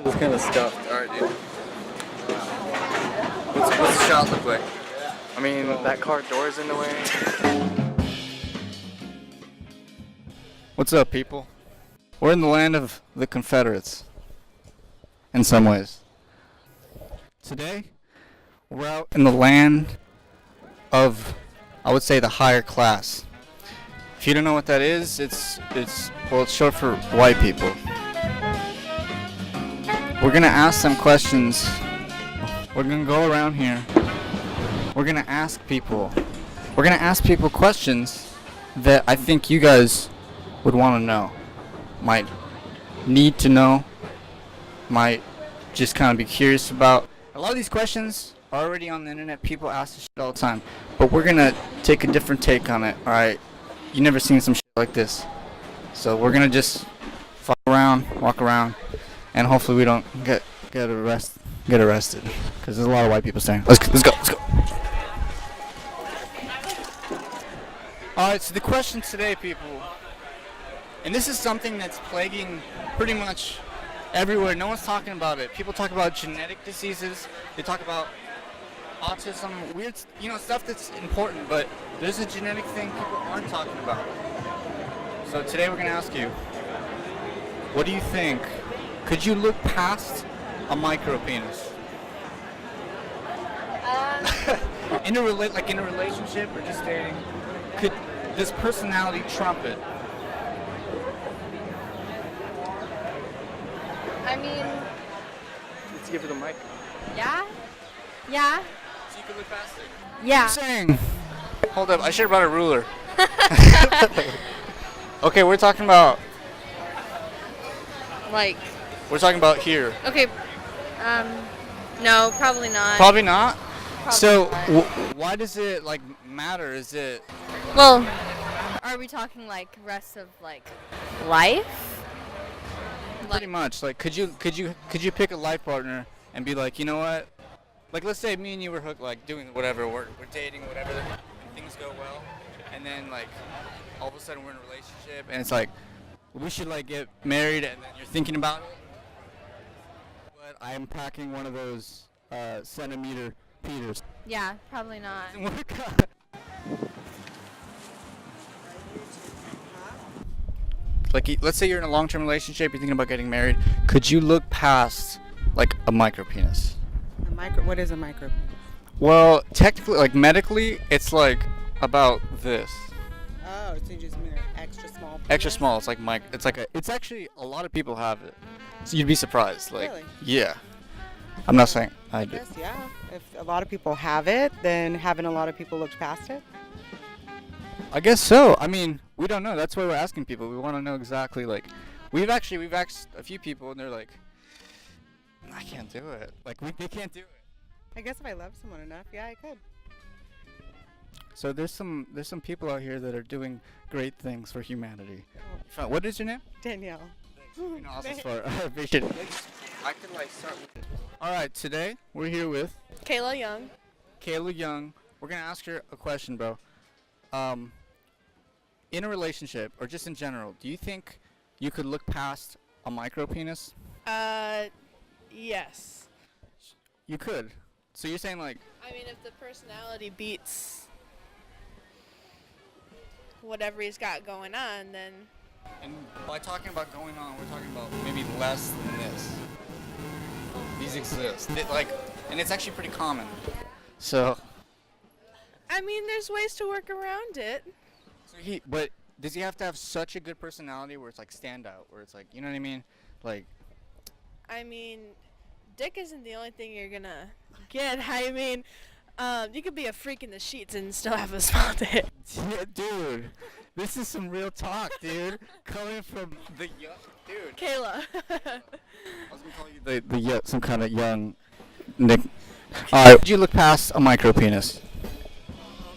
It's kind of stuffed. All right, dude. What's the shot look like? I mean, that car door's in the way. What's up, people? We're in the land of the Confederates, in some ways. Today, we're out in the land of, I would say, the higher class. If you don't know what that is, it's short for white people. We're gonna ask some questions. We're gonna go around here. We're gonna ask people questions that I think you guys would want to know, might need to know, might just kind of be curious about. A lot of these questions are already on the internet. People ask this shit all the time, but we're gonna take a different take on it. All right, you never seen some shit like this, so we're gonna just walk around, and hopefully we don't get arrested, because there's a lot of white people saying. Let's go. All right, so the question today, people. And this is something that's plaguing pretty much everywhere. No one's talking about it. People talk about genetic diseases. They talk about autism, weird, stuff that's important. But there's a genetic thing people aren't talking about. So today we're going to ask you, what do you think? Could you look past a micropenis? in a relationship or just dating, could this personality trump it? I mean, Let's give her the mic. yeah. So you could look past it? Yeah. I'm saying. Hold up, I should have brought a ruler. Okay, we're talking about here. Okay, no, probably not. Probably not? Probably So, not. why does it, matter? Is it... Well, are we talking, rest of, life? Pretty much. Could you pick a life partner and be like, you know what? Let's say me and you were hooked, doing whatever, we're dating, whatever, and things go well, and then, all of a sudden we're in a relationship, and it's we should, get married, and then you're thinking about it. But I'm packing one of those, centimeter Peters. Yeah, probably not. Doesn't work out. Let's say you're in a long-term relationship, you're thinking about getting married. Could you look past, a micropenis? What is a micropenis? Well, technically, medically, it's about this. Oh, so you just mean an extra small penis? Extra small. It's it's actually a lot of people have it. So you'd be surprised. Really? Yeah. I'm not saying I do. Yes, yeah. If a lot of people have it, then haven't a lot of people looked past it? I guess so. I mean, we don't know. That's why we're asking people. We want to know exactly. We've asked a few people, and they're like, I can't do it. They can't do it. I guess if I love someone enough, yeah, I could. So there's some people out here that are doing great things for humanity. What is your name? Danielle. Awesome for I appreciate it. I could start with. All right, today we're here with Kayla Young. Kayla Young. We're gonna ask her a question, bro. In a relationship or just in general, do you think you could look past a micropenis? Yes. You could. So you're saying I mean, if the personality beats whatever he's got going on, then... And by talking about going on, we're talking about maybe less than this. These exist. And it's actually pretty common. So... I mean, there's ways to work around it. So but does he have to have such a good personality where it's standout, where it's you know what I mean? I mean, dick isn't the only thing you're gonna get. I mean, you could be a freak in the sheets and still have a small dick. Yeah, dude, this is some real talk, dude. Coming from the young dude. Kayla. I was gonna call you some kind of young Nick. All right, would you look past a micropenis?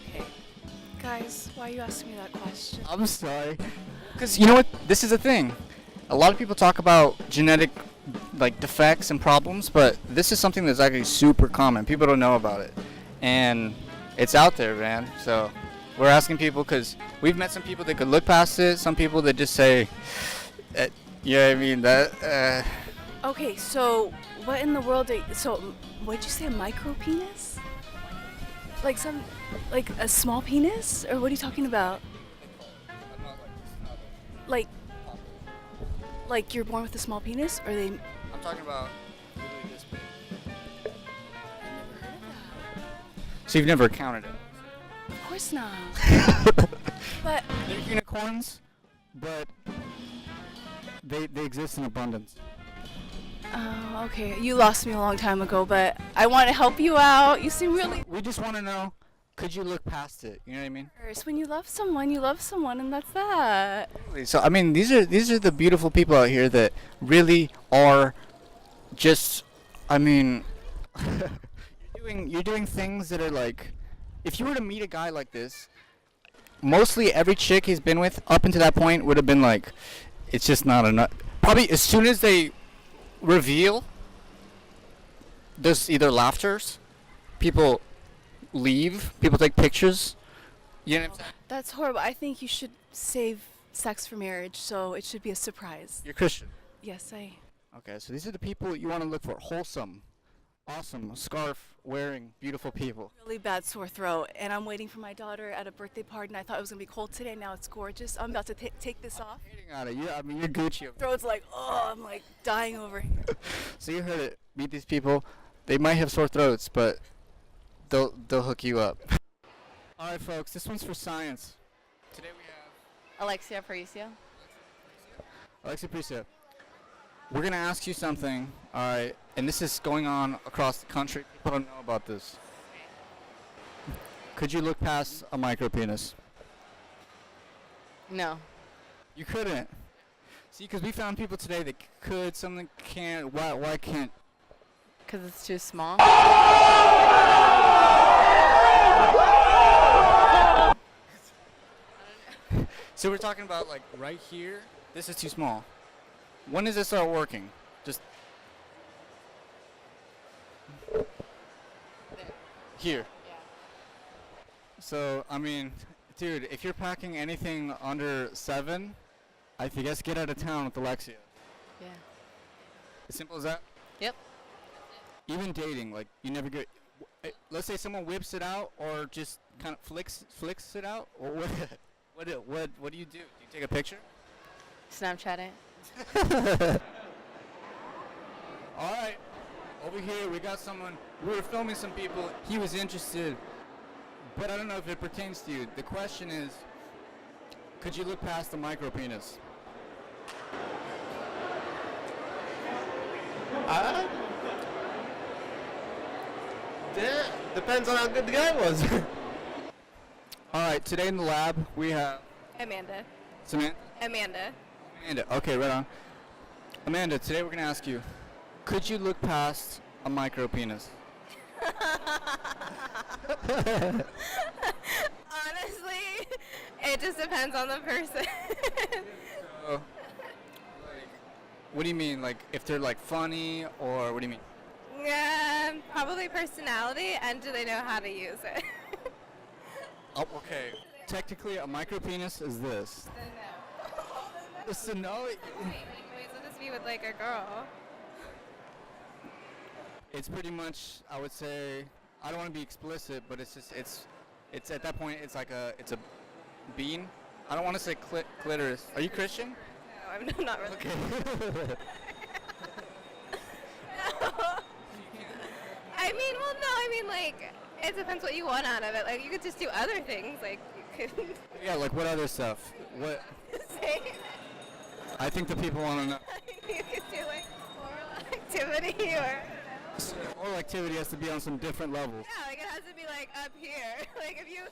Okay. Guys, why are you asking me that question? I'm sorry. Because you know what? This is a thing. A lot of people talk about genetic defects and problems, but this is something that's actually super common. People don't know about it. And it's out there, man. So we're asking people because we've met some people that could look past it, some people that just say, yeah, I mean, that, Okay, so what in the world? What'd you say? A micro penis? Like a small penis, or what are you talking about? Like, like you're born with a small penis, or they? I'm talking about literally this big. So you've never counted it? Of course not. But They're unicorns, but they exist in abundance. oh, okay. You lost me a long time ago, but I want to help you out. You seem really. We just want to know, could you look past it? You know what I mean? When you love someone, and that's that. So I mean, these are the beautiful people out here that really are just. I mean, you're doing things that are like, if you were to meet a guy like this, mostly every chick he's been with up until that point would have been like, it's just not enough. Probably as soon as they reveal, there's either laughters, people leave, people take pictures. You know what I'm saying? That's horrible. I think you should save sex for marriage, so it should be a surprise. You're Christian. Yes, I. Okay, so these are the people you want to look for. Wholesome, awesome, scarf wearing, beautiful people. Really bad sore throat, and I'm waiting for my daughter at a birthday party, and I thought it was gonna be cold today. Now it's gorgeous. I'm about to take this off. Hating on it. I mean, you're Gucci. Throat's like, oh, I'm like dying over here. So you heard it. Meet these people. They might have sore throats, but they'll hook you up. All right, folks. This one's for science. Today we have Alexia Aparicio. Alexia Prisa. We're gonna ask you something. All right, and this is going on across the country. People don't know about this. Could you look past a micropenis? No. You couldn't. See, because we found people today that could, some that can't. Why can't? Because it's too small. So we're talking about like right here. This is too small. When does it start working? Just here. Yeah. So I mean, dude, if you're packing anything under 7, I guess get out of town with Alexia. Yeah. As simple as that. Yep. Even dating, like you never get. Let's say someone whips it out, or just kind of flicks it out, or what? What do you do? Do you take a picture? Snapchat it. All right. Over here, we got someone. We were filming some people. He was interested, but I don't know if it pertains to you. The question is, could you look past the micropenis? Depends on how good the guy was. All right. Today in the lab, we have Amanda. Samantha. Amanda. Amanda. Okay, right on. Amanda, today we're gonna ask you, could you look past a micropenis? Honestly, it just depends on the person. So, like, what do you mean? Like, if they're like funny, or what do you mean? Probably personality, and do they know how to use it? Oh, okay. Technically, a micropenis is this. It's a no. Wait, so this be with like a girl? It's pretty much, I would say, I don't want to be explicit, but it's just, it's at that point, it's a bean. I don't want to say clitoris. Are you Christian? No, I'm not really. Okay. I mean, like, it depends what you want out of it. Like, you could just do other things. Like, you could Yeah, like what other stuff? What? say, I think the people want to know. you could do like oral activity or. Oral activity has to be on some different levels. Yeah, like it has to be like up here. Like if you.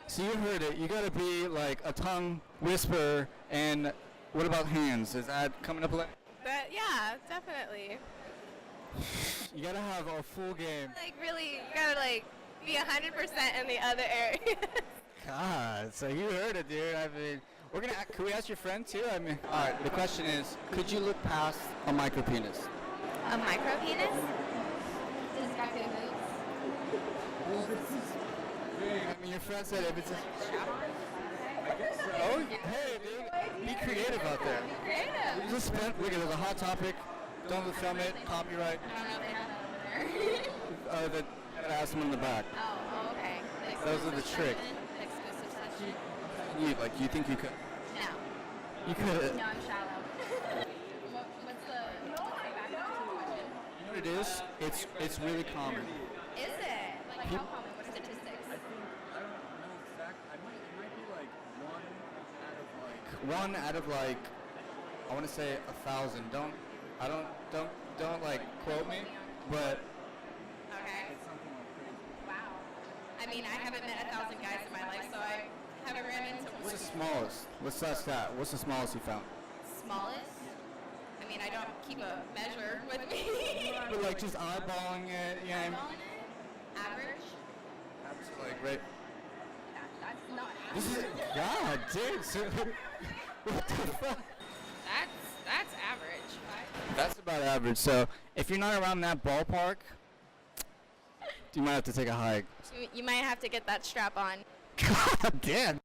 So you heard it. You gotta be like a tongue whisperer. And what about hands? Is that coming up later? But yeah, definitely. You gotta have a full game. Like really, you gotta like be 100% in the other area. God, so you heard it, dude. I mean, we're gonna. Can we ask your friend too? I mean, all right. The question is, could you look past a micropenis? A micropenis? I mean, your friend said if it's a. Oh, hey, dude, be creative out there. Creative. Just spent. Look at it, a hot topic. Don't film it. Copyright. I don't know if they have that over there. That has them in the back. Oh, okay. Like Those are the trick. exclusive session. You think you could? No. You could. No, I'm shallow. What's the question? You know what it is? It's really common. Is it? Like how common? What statistics? One out of like, I want to say 1,000. Don't like quote me, but Okay. Wow. I mean, I haven't met 1,000 guys in my life, so I haven't ran into what's one. the smallest? What's that stat? What's the smallest you found? Smallest? I mean, I don't keep a measure with me. But like just eyeballing it, you know. Eyeballing it? Average? Like right. That's not This average. is God, dude. So, what the fuck? That's average. That's about average. So if you're not around that ballpark, you might have to take a hike. You might have to get that strap on. God damn.